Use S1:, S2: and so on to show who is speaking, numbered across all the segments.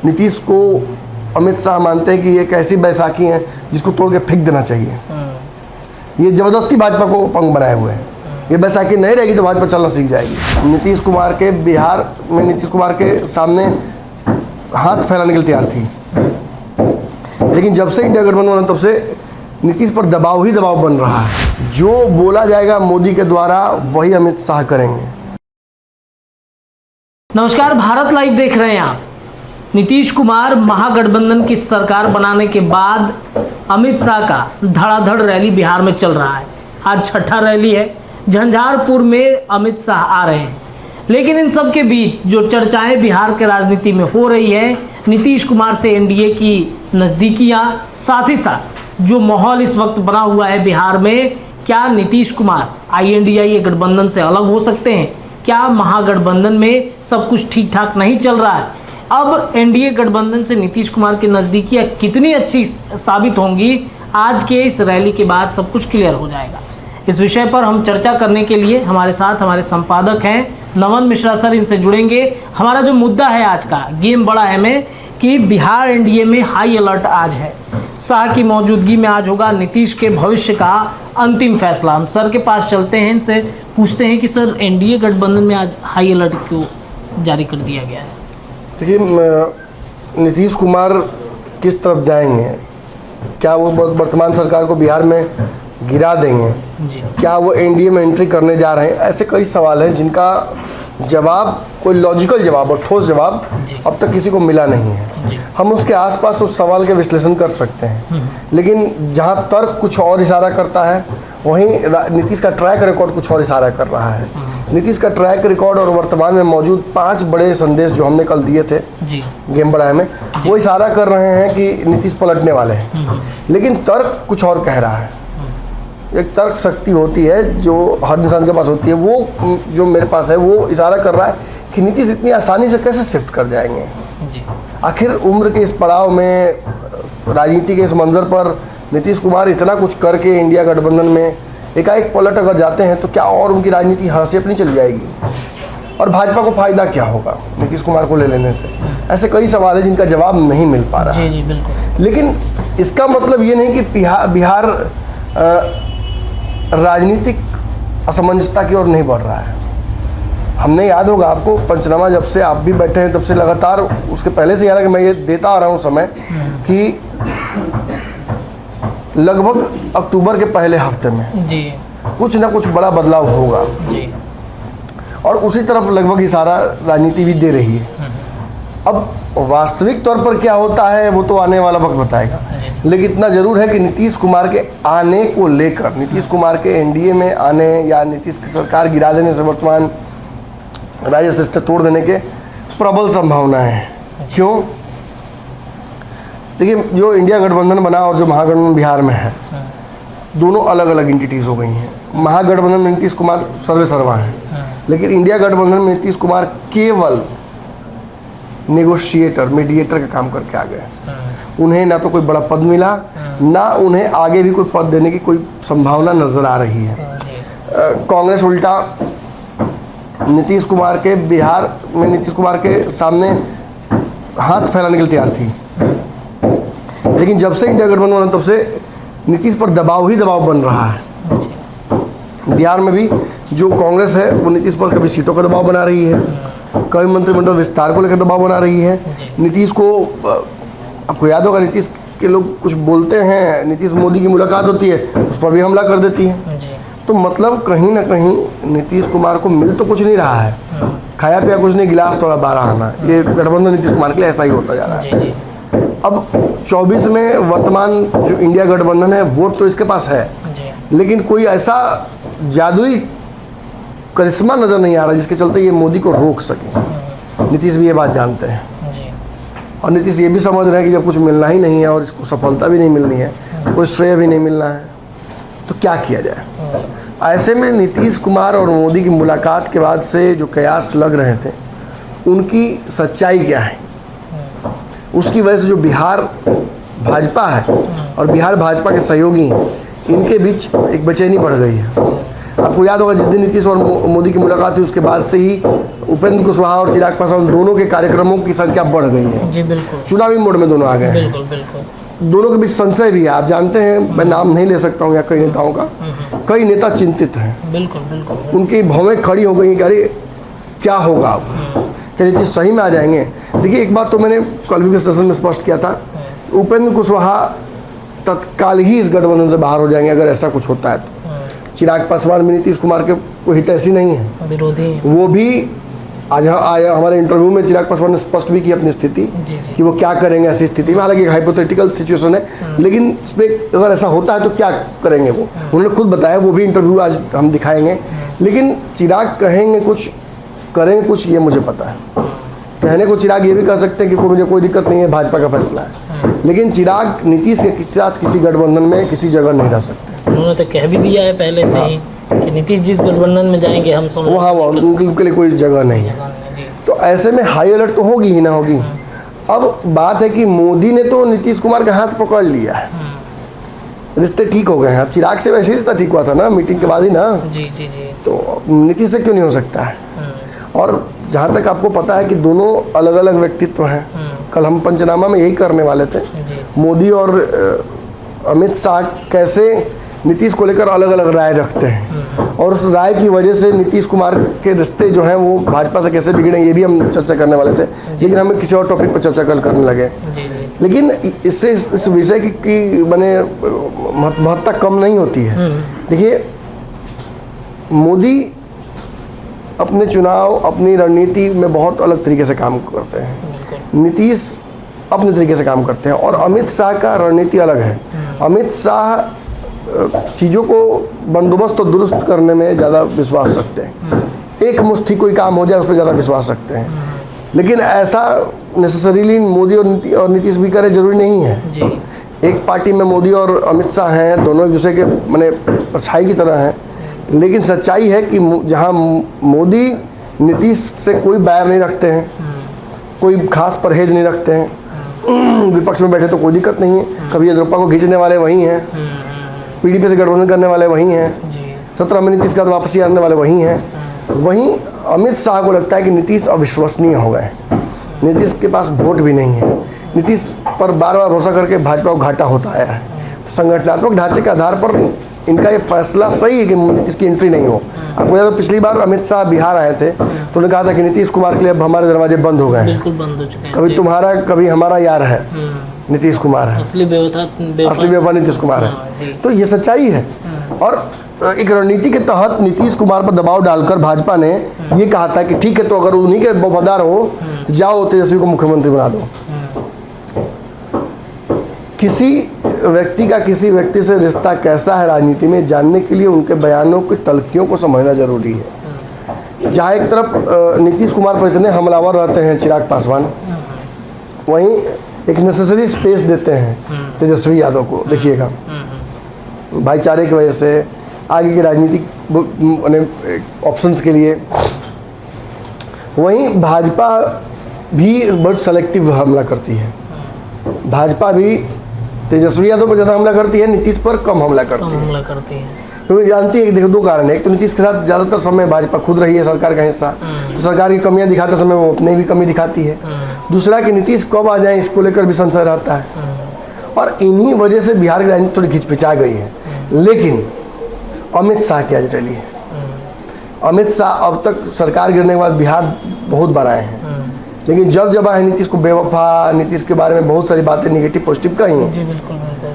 S1: नीतीश को अमित शाह मानते हैं कि ये एक ऐसी बैसाखी है जिसको तोड़ के फेंक देना चाहिए। ये ज़बरदस्ती भाजपा को पंग बनाए हुए हैं। ये बैसाखी नहीं रहेगी तो भाजपा चलना सीख जाएगी। नीतीश कुमार के बिहार में नीतीश कुमार के सामने हाथ फैलाने के लिए तैयार थी, लेकिन जब से इंडिया गठबंधन बना तब से नीतीश पर दबाव ही दबाव बन रहा है। जो बोला जाएगा मोदी के द्वारा वही अमित शाह करेंगे।
S2: नमस्कार, भारत लाइव देख रहे हैं आप। नीतीश कुमार महागठबंधन की सरकार बनाने के बाद अमित शाह का धड़ाधड़ रैली बिहार में चल रहा है। आज छठा रैली है। झंझारपुर में अमित शाह आ रहे हैं, लेकिन इन सब के बीच जो चर्चाएं बिहार के राजनीति में हो रही है, नीतीश कुमार से एनडीए की नज़दीकियां, साथ ही साथ जो माहौल इस वक्त बना हुआ है बिहार में, क्या नीतीश कुमार INDIA गठबंधन से अलग हो सकते हैं? क्या महागठबंधन में सब कुछ ठीक ठाक नहीं चल रहा है? अब एनडीए गठबंधन से नीतीश कुमार की नज़दीकियाँ कितनी अच्छी साबित होंगी, आज के इस रैली के बाद सब कुछ क्लियर हो जाएगा। इस विषय पर हम चर्चा करने के लिए हमारे साथ हमारे संपादक हैं नवन मिश्रा सर, इनसे जुड़ेंगे। हमारा जो मुद्दा है आज का, गेम बड़ा है में कि बिहार एनडीए में हाई अलर्ट आज है। शाह की मौजूदगी में आज होगा नीतीश के भविष्य का अंतिम फैसला। हम सर के पास चलते हैं, इनसे पूछते हैं कि सर एनडीए गठबंधन में आज हाई अलर्ट क्यों जारी कर दिया गया है?
S1: देखिए, नीतीश कुमार किस तरफ जाएंगे? क्या वो वर्तमान सरकार को बिहार में गिरा देंगे? क्या वो एनडीए में एंट्री करने जा रहे हैं? ऐसे कई सवाल हैं जिनका जवाब, कोई लॉजिकल जवाब और ठोस जवाब अब तक किसी को मिला नहीं है। हम उसके आसपास उस सवाल के विश्लेषण कर सकते हैं, लेकिन जहां तर्क कुछ और इशारा करता है, वहीं नीतीश का ट्रैक रिकॉर्ड कुछ और इशारा कर रहा है। नीतीश का ट्रैक रिकॉर्ड और वर्तमान में मौजूद 5 बड़े संदेश जो हमने कल दिए थे गेम बड़ा में, वो इशारा कर रहे हैं कि नीतीश पलटने वाले हैं, लेकिन तर्क कुछ और कह रहा है। एक तर्क शक्ति होती है जो हर इंसान के पास होती है, वो जो मेरे पास है वो इशारा कर रहा है कि नीतीश इतनी आसानी से कैसे शिफ्ट कर जाएंगे। आखिर उम्र के इस पड़ाव में, राजनीति के इस मंजर पर नीतीश कुमार इतना कुछ करके इंडिया गठबंधन में एकाएक पलट अगर जाते हैं तो क्या और उनकी राजनीति हंसी अपनी चली जाएगी? और भाजपा को फायदा क्या होगा नीतीश कुमार को ले लेने से? ऐसे कई सवाल हैं जिनका जवाब नहीं मिल पा रहा।
S2: जी बिल्कुल।
S1: लेकिन इसका मतलब ये नहीं कि बिहार राजनीतिक असमंजसता की ओर नहीं बढ़ रहा है। हमने, याद होगा आपको, पंचनामा जब से आप भी बैठे हैं तब से लगातार, उसके पहले से यार कि मैं ये देता आ रहा हूँ समय कि लगभग अक्टूबर के पहले हफ्ते में कुछ ना कुछ बड़ा बदलाव होगा, और उसी तरफ लगभग इशारा राजनीति भी दे रही है। अब वास्तविक तौर पर क्या होता है वो तो आने वाला वक्त बताएगा, लेकिन इतना जरूर है कि नीतीश कुमार के आने को लेकर, नीतीश कुमार के एनडीए में आने या नीतीश की सरकार गिरा देने से, वर्तमान राजस्व स्थिति तोड़ देने के प्रबल संभावना है। क्यों? देखिए, जो इंडिया गठबंधन बना और जो महागठबंधन बिहार में है, दोनों अलग अलग एंटिटीज़ हो गई हैं। महागठबंधन में नीतीश कुमार सर्वे सर्वा हैं, लेकिन इंडिया गठबंधन में नीतीश कुमार केवल नेगोशिएटर, मीडिएटर का काम करके आ गए। उन्हें ना तो कोई बड़ा पद मिला, ना उन्हें आगे भी कोई पद देने की कोई संभावना नजर आ रही है। कांग्रेस उल्टा नीतीश कुमार के बिहार में नीतीश कुमार के सामने हाथ फैलाने के लिए तैयार थी, लेकिन जब से इंडिया गठबंधन बना तब से नीतीश पर दबाव ही दबाव बन रहा है। बिहार में भी जो कांग्रेस है वो नीतीश पर कभी सीटों का दबाव बना रही है, कभी मंत्रिमंडल विस्तार को लेकर दबाव बना रही है। नीतीश को, आपको याद होगा, नीतीश के लोग कुछ बोलते हैं, नीतीश मोदी की मुलाकात होती है उस पर भी हमला कर देती है। तो मतलब कहीं ना कहीं नीतीश कुमार को मिल तो कुछ नहीं रहा है, खाया पिया कुछ नहीं, गिलास थोड़ा 12 आना। ये गठबंधन नीतीश कुमार के लिए ऐसा ही होता जा रहा है। अब 24 में वर्तमान जो इंडिया गठबंधन है वोट तो इसके पास है, लेकिन कोई ऐसा जादुई करिश्मा नज़र नहीं आ रहा जिसके चलते ये मोदी को रोक सके। नीतीश भी ये बात जानते हैं, और नीतीश ये भी समझ रहे हैं कि जब कुछ मिलना ही नहीं है और इसको सफलता भी नहीं मिलनी है, कोई श्रेय भी नहीं मिलना है, तो क्या किया जाए? ऐसे में नीतीश कुमार और मोदी की मुलाकात के बाद से जो कयास लग रहे थे, उनकी सच्चाई क्या है? उसकी वजह से जो बिहार भाजपा है और बिहार भाजपा के सहयोगी हैं, इनके बीच एक बेचैनी बढ़ गई है। आपको याद होगा जिस दिन नीतीश और मोदी की मुलाकात हुई उसके बाद से ही उपेंद्र कुशवाहा और चिराग पासवान दोनों के कार्यक्रमों की संख्या बढ़ गई है।
S2: जी बिल्कुल,
S1: चुनावी मोड में दोनों आ गए हैं।
S2: बिल्कुल बिल्कुल।
S1: दोनों के बीच संशय भी है। आप जानते हैं, मैं नाम नहीं ले सकता हूँ या कई नेताओं का, कई नेता चिंतित हैं।
S2: बिल्कुल बिल्कुल।
S1: उनकी भवें खड़ी हो गई कि अरे क्या होगा अब, क्या नीतीश सही में आ जाएंगे। देखिए, एक बात तो मैंने कल भी सेशन में स्पष्ट किया था, उपेंद्र कुशवाहा तत्काल ही इस गठबंधन से बाहर हो जाएंगे अगर ऐसा कुछ होता है तो। चिराग पासवान भी नीतीश कुमार के कोई हितैषी नहीं है,
S2: विरोधी हैं।
S1: वो भी आज हमारे इंटरव्यू में चिराग पासवान ने स्पष्ट भी की अपनी स्थिति
S2: जी।
S1: कि वो क्या करेंगे ऐसी स्थिति में। हालांकि एक हाइपोथेटिकल सिचुएशन है, लेकिन इस पर अगर ऐसा होता है तो क्या करेंगे वो, उन्होंने खुद बताया। वो भी इंटरव्यू आज हम दिखाएंगे। लेकिन चिराग कहेंगे कुछ, करेंगे कुछ, ये मुझे पता है। कहने को चिराग ये भी कह सकते हैं कि मुझे कोई दिक्कत नहीं है, भाजपा का फैसला है, लेकिन चिराग नीतीश के साथ किसी गठबंधन में किसी जगह नहीं रह सकते।
S2: उन्होंने तो कह भी दिया है पहले से ही कि नीतीश जिस गठबंधन में जाएंगे हम सब
S1: वहाँ उनके लिए कोई जगह नहीं है। तो ऐसे में हाई अलर्ट तो होगी ही ना होगी। अब बात है कि मोदी ने तो नीतीश कुमार का हाथ पकड़ लिया है, रिश्ते ठीक हो गए हैं। अब चिराग से वैसे रिश्ता ठीक हुआ था ना, मीटिंग के बाद ही ना।
S2: जी जी जी।
S1: तो नीतीश से क्यों नहीं हो सकता है। और जहाँ तक आपको पता है कि दोनों अलग अलग व्यक्तित्व हैं। कल हम पंचनामा में यही करने वाले थे, मोदी और अमित शाह कैसे नीतीश को लेकर अलग अलग राय रखते हैं, और उस राय की वजह से नीतीश कुमार के रिश्ते जो हैं वो भाजपा से कैसे बिगड़े, ये भी हम चर्चा करने वाले थे। लेकिन हमें किसी और टॉपिक पर चर्चा कल करने लगे। लेकिन इससे इस विषय की मैंने महत्ता कम नहीं होती है। देखिए, मोदी अपने चुनाव, अपनी रणनीति में बहुत अलग तरीके से काम करते हैं, नीतीश अपने तरीके से काम करते हैं, और अमित शाह का रणनीति अलग है। अमित शाह चीज़ों को बंदोबस्त और दुरुस्त करने में ज़्यादा विश्वास रखते हैं। एक मुश्त ही कोई काम हो जाए उस पर ज़्यादा विश्वास रखते हैं। लेकिन ऐसा नेसेसरीली मोदी और नीतीश भी करे जरूरी नहीं है जी। एक पार्टी में मोदी और अमित शाह हैं, दोनों एक दूसरे के माने परछाई की तरह हैं। लेकिन सच्चाई है कि जहाँ मोदी नीतीश से कोई बैर नहीं रखते हैं, कोई खास परहेज नहीं रखते हैं, विपक्ष में बैठे तो कोई दिक्कत नहीं है। कभी येदियुरप्पा को खींचने वाले वही हैं, पीडीपी से गठबंधन करने वाले वही हैं, 17 में नीतीश के साथ वापसी आने वाले वही हैं। वहीं अमित शाह को लगता है कि नीतीश अविश्वसनीय हो गए, नीतीश के पास वोट भी नहीं है, नीतीश पर बार बार भरोसा करके भाजपा को घाटा होता आया है। संगठनात्मक ढांचे के आधार पर इनका ये फैसला सही है कि नीतीश की एंट्री नहीं हो। आपको याद है पिछली बार अमित शाह बिहार आए थे तो उन्होंने कहा था कि नीतीश कुमार के लिए अब हमारे दरवाजे बंद हो गए हैं,
S2: बिल्कुल बंद हो चुके हैं।
S1: कभी तुम्हारा कभी हमारा यार है, नीतीश कुमार है, असली बेवफा नीतीश कुमार है। तो ये सच्चाई है। और एक रणनीति के तहत नीतीश कुमार पर दबाव डालकर भाजपा ने ये कहा था कि ठीक है, तो अगर उन्हीं के वफादार हो तो जाओ तेजस्वी को मुख्यमंत्री बना दो। किसी व्यक्ति का किसी व्यक्ति से रिश्ता कैसा है राजनीति में जानने के लिए उनके बयानों की तलखियों को समझना जरूरी है। जहाँ एक तरफ नीतीश कुमार पर इतने हमलावर रहते हैं चिराग पासवान, वहीं एक नेसेसरी स्पेस देते हैं तेजस्वी यादव को। देखिएगा, भाईचारे की वजह से, आगे की राजनीतिक ऑप्शंस के लिए। वहीं भाजपा भी बहुत सेलेक्टिव हमला करती है। भाजपा भी तेजस्वी यादव पर ज़्यादा हमला करती है, नीतीश पर कम हमला करती है। तो जानती है कि देखो, दो कारण है। एक तो नीतीश के साथ ज़्यादातर समय भाजपा खुद रही है सरकार का हिस्सा, तो सरकार की कमियां दिखाते समय वो अपने भी कमी दिखाती है। दूसरा कि नीतीश कब आ जाए इसको लेकर भी संशय रहता है, और इन्हीं वजह से बिहार की राजनीति थोड़ी खिंचपिचा गई है। लेकिन अमित शाह की आज रैली है। अमित शाह अब तक सरकार गिरने के बाद बिहार बहुत बार आए हैं, लेकिन जब जब आए नीतीश को बेवफा, नीतीश के बारे में बहुत सारी बातें निगेटिव पॉजिटिव कही हैं।
S2: जी बिल्कुल बिल्कुल।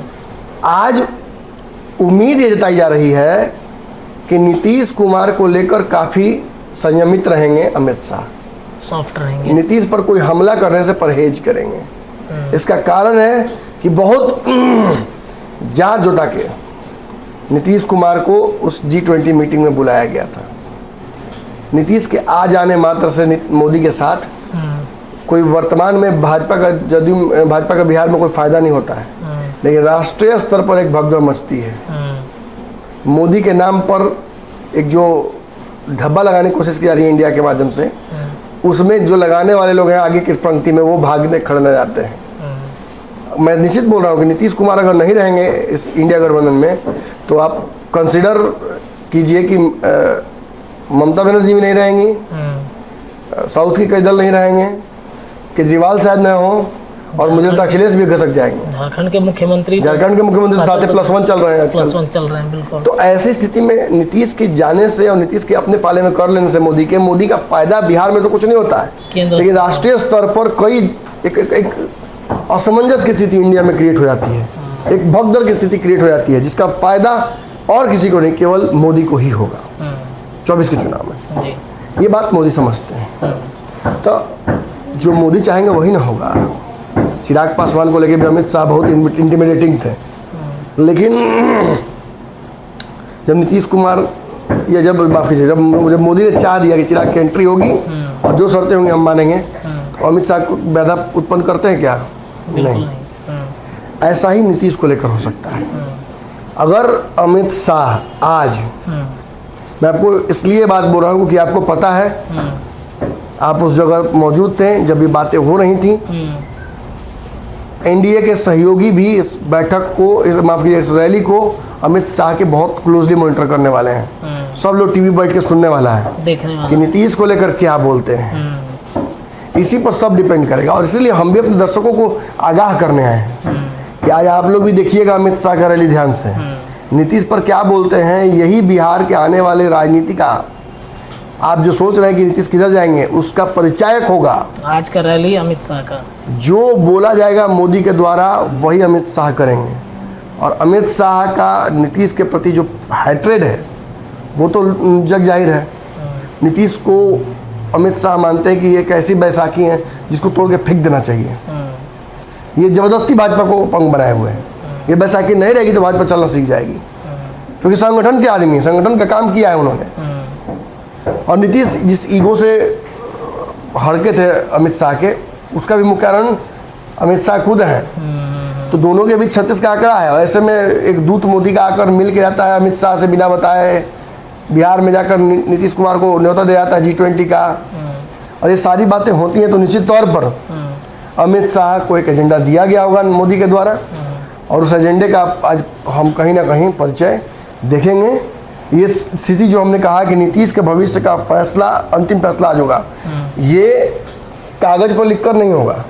S1: आज उम्मीद ये जताई जा रही है कि नीतीश कुमार को लेकर काफ़ी संयमित रहेंगे अमित शाह,
S2: सॉफ्ट रहेंगे,
S1: नीतीश पर कोई हमला करने से परहेज करेंगे। इसका कारण है कि बहुत जांच जोता के नीतीश कुमार को उस G20 मीटिंग में बुलाया गया था। नीतीश के आ जाने मात्र से मोदी के साथ कोई वर्तमान में भाजपा का बिहार में कोई फायदा नहीं होता है, लेकिन राष्ट्रीय स्तर पर एक भगदड़ मचती है। मोदी के नाम पर एक जो ढब्बा लगाने की कोशिश की जा रही है इंडिया के माध्यम से, उसमें जो लगाने वाले लोग हैं आगे की पंक्ति में, वो भागने खड़ने जाते हैं। मैं निश्चित बोल रहा हूँ कि नीतीश कुमार अगर नहीं रहेंगे इस इंडिया गठबंधन में, तो आप कंसिडर कीजिए कि ममता बनर्जी भी नहीं रहेंगी, साउथ के कई दल नहीं रहेंगे, केजरीवाल शायद न हो, और मुझे लगता है अखिलेश भी घसक जाएंगे।
S2: झारखंड के मुख्यमंत्री
S1: साथ +1 चल रहे हैं आजकल।
S2: +1 चल रहे हैं, बिल्कुल।
S1: तो ऐसी स्थिति में नीतीश के जाने से और नीतीश के अपने पाले में कर लेने से मोदी का फायदा बिहार में तो कुछ नहीं होता है, लेकिन राष्ट्रीय स्तर पर कई एक असमंजस की स्थिति इंडिया में क्रिएट हो जाती है, एक भगदड़ की स्थिति क्रिएट हो जाती है, जिसका फायदा और किसी को नहीं, केवल मोदी को ही होगा 24 के चुनाव में। ये बात मोदी समझते हैं। तो जो मोदी चाहेंगे वही ना होगा। चिराग पासवान को लेके भी अमित शाह बहुत इंटिमिडेटिंग थे, लेकिन जब नीतीश कुमार या जब माफ कीजिए जब मोदी ने चाह दिया कि चिराग की एंट्री होगी और जो शर्तें होंगी हम मानेंगे, तो अमित शाह को बाधा उत्पन्न करते हैं क्या? नहीं। ऐसा ही नीतीश को लेकर हो सकता है। अगर अमित शाह आज, मैं आपको इसलिए बात बोल रहा हूँ कि आपको पता है, आप उस जगह मौजूद थे जब ये बातें हो रही थी। एनडीए के सहयोगी भी इस बैठक को, माफ कीजिए, इस रैली को अमित शाह के बहुत क्लोजली मॉनिटर करने वाले हैं। सब लोग टीवी बैठ के सुनने वाला है कि नीतीश को लेकर क्या बोलते हैं। इसी पर सब डिपेंड करेगा, और इसीलिए हम भी अपने दर्शकों को आगाह करने आए हैं कि आज आप लोग भी देखिएगा अमित शाह का रैली ध्यान से, नीतीश पर क्या बोलते हैं। यही बिहार के आने वाले राजनीति का, आप जो सोच रहे हैं कि नीतीश किधर जाएंगे, उसका परिचायक होगा
S2: आज का रैली अमित शाह का। जो
S1: बोला जाएगा मोदी के द्वारा वही अमित शाह करेंगे, और अमित शाह का नीतीश के प्रति जो हैट्रेड है वो तो जग जाहिर है। नीतीश को अमित शाह मानते हैं कि ये एक ऐसी बैसाखी है जिसको तोड़ के फेंक देना चाहिए। ये ज़बरदस्ती भाजपा को पंग बनाए हुए हैं। ये बैसाखी नहीं रहेगी तो भाजपा चलना सीख जाएगी, क्योंकि संगठन के आदमी, संगठन का काम किया है उन्होंने। और नीतीश जिस ईगो से हड़के थे अमित शाह के, उसका भी मुख्य कारण अमित शाह खुद हैं। तो दोनों के बीच 36 का आंकड़ा है। ऐसे में एक दूत मोदी का आकर मिल के जाता है अमित शाह से बिना बताए, बिहार में जाकर नीतीश कुमार को न्योता दे जाता है G20 का, और ये सारी बातें होती हैं। तो निश्चित तौर पर अमित शाह को एक एजेंडा दिया गया होगा मोदी के द्वारा, और उस एजेंडे का आज हम कहीं ना कहीं परिचय देखेंगे। ये स्थिति जो हमने कहा कि नीतीश के भविष्य का फैसला, अंतिम फैसला आज होगा, ये कागज पर लिखकर नहीं होगा,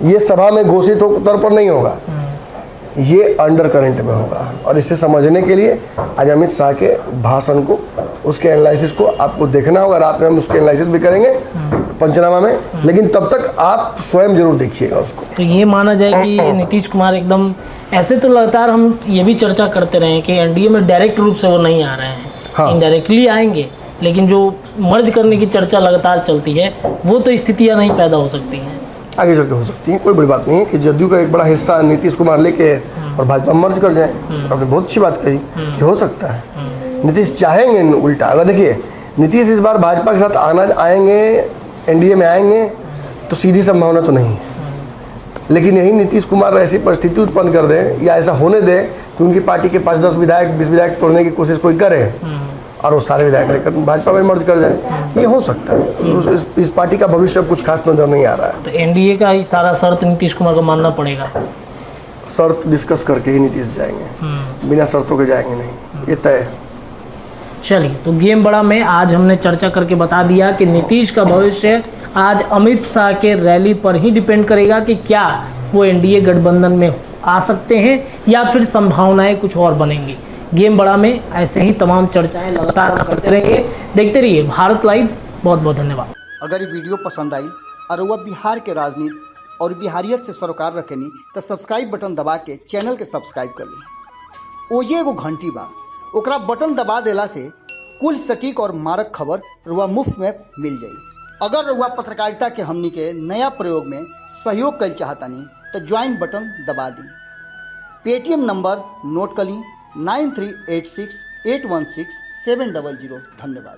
S1: ये सभा में घोषित तौर पर नहीं होगा, ये अंडर करंट में होगा। और इसे समझने के लिए आज अमित शाह के भाषण को, उसके एनालिसिस को आपको देखना होगा। रात में हम उसके एनालिसिस भी करेंगे पंचनामा में, लेकिन तब तक आप स्वयं जरूर देखिएगा उसको।
S2: तो ये माना जाए कि नीतीश कुमार एकदम, ऐसे तो लगातार हम ये भी चर्चा करते रहे कि एनडीए में डायरेक्ट रूप से वो नहीं आ रहे हैं, इनडायरेक्टली आएंगे, लेकिन जो मर्ज करने की चर्चा लगातार चलती है वो तो स्थितियाँ नहीं पैदा हो सकती हैं,
S1: आगे चल के हो सकती है। कोई बड़ी बात नहीं है कि जदयू का एक बड़ा हिस्सा नीतीश कुमार लेके और भाजपा मर्ज कर जाए। आपने बहुत अच्छी बात कही कि हो सकता है। नीतीश चाहेंगे उल्टा। अगर देखिए नीतीश इस बार भाजपा के साथ आएंगे, एनडीए में आएंगे, तो सीधी संभावना तो नहीं है, लेकिन यही नीतीश कुमार ऐसी परिस्थिति उत्पन्न कर दे या ऐसा होने दे कि उनकी पार्टी के 5-10 विधायक, 20 विधायक तोड़ने की कोशिश कोई करे और वो सारे विधायक लेकर भाजपा में मर्ज कर जाए, ये हो सकता है। इस पार्टी का भविष्य कुछ खास नजर नहीं आ रहा है।
S2: तो एनडीए का ही सारा शर्त नीतीश कुमार को मानना पड़ेगा।
S1: शर्त डिस्कस करके ही नीतीश जाएंगे, बिना शर्तों के जाएंगे नहीं, ये तय है।
S2: चलिए, तो गेम बड़ा में आज हमने चर्चा करके बता दिया कि नीतीश का भविष्य आज अमित शाह के रैली पर ही डिपेंड करेगा कि क्या वो एनडीए गठबंधन में आ सकते हैं या फिर संभावनाएं कुछ और बनेंगी। गेम बड़ा में ऐसे ही तमाम चर्चाएं लगातार करते रहेंगे। देखते रहिए भारत लाइव। बहुत बहुत धन्यवाद।
S3: अगर ये वीडियो पसंद आई और वह बिहार के राजनीति और बिहारियत से सरोकार रखेनी तो सब्सक्राइब बटन दबा के चैनल के सब्सक्राइब कर ली। ओजे एगो घंटी बा, ओकरा बटन दबा देला से कुल सटीक और मारक खबर रुआ मुफ्त में मिल जाई। अगर रुआ पत्रकारिता के हमनी के नया प्रयोग में सहयोग कर चाहतानी तो ज्वाइन बटन दबा दी। पेटीएम नंबर नोट कर ली 9386816700। धन्यवाद।